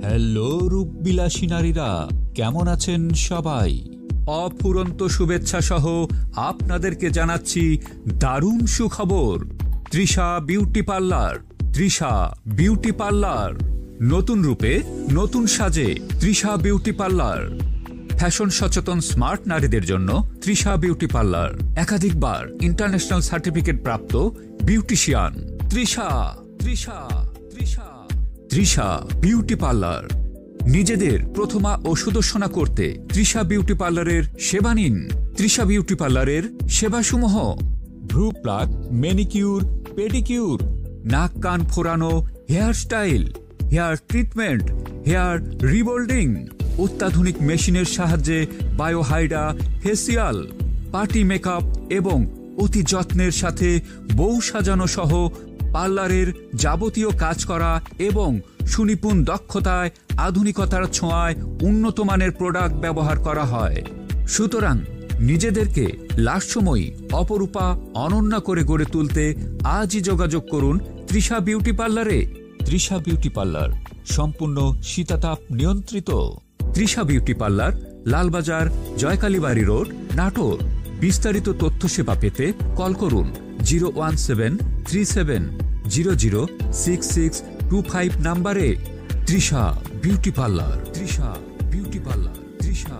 Hello রূপবিলাসী নারীরা, কেমন আছেন সবাই? অফুরন্ত শুভেচ্ছা সহ আপনাদেরকে জানাচ্ছি দারুণ সুখবর। Trisha beauty parlour. Trisha beauty parlour নতুন রূপে নতুন সাজে। তৃষা বিউটি পার্লার ফ্যাশন সচেতন স্মার্ট নারীদের জন্য। তৃষা বিউটি পার্লার একাধিকবার ইন্টারন্যাশনাল সার্টিফিকেট প্রাপ্ত beautician. Trisha Trisha Trisha Trisha beauty parlour. নিজেদের প্রথমা ও সুদর্শনা করতে তৃষা বিউটি পার্লারের সেবা নিন। তৃষা বিউটি পার্লারের সেবাসমূহ: ভ্রু প্লাক, ম্যানিকিউর, পেডিকিউর, নাক কান ফোরানো, hair style, hair treatment, hair rebonding, অত্যাধুনিক মেশিনের সাহায্যে বায়োহাইড্রা ফেসিয়াল, পার্টি মেকআপ এবং অতি যত্নের সাথে বউ সাজানো সহ পার্লারের যাবতীয় কাজ করা এবং সুনিপুণ দক্ষতায় আধুনিকতার ছোঁয়ায় উন্নত মানের প্রোডাক্ট ব্যবহার করা হয়। সুতরাং নিজেদেরকে লাস্যময়ী, অপরূপা, অনন্যা করে গড়ে তুলতে আজই যোগাযোগ করুন তৃষা বিউটি পার্লারে। তৃষা বিউটি পার্লার সম্পূর্ণ শীতাতাপ নিয়ন্ত্রিত। Trisha beauty parlour, Lalbazar, Joykalibari road, Natore. বিস্তারিত তথ্য সেবা পেতে কল করুন 01737006625 নম্বরে। Trisha beauty parlour. Trisha beauty parlour. Trisha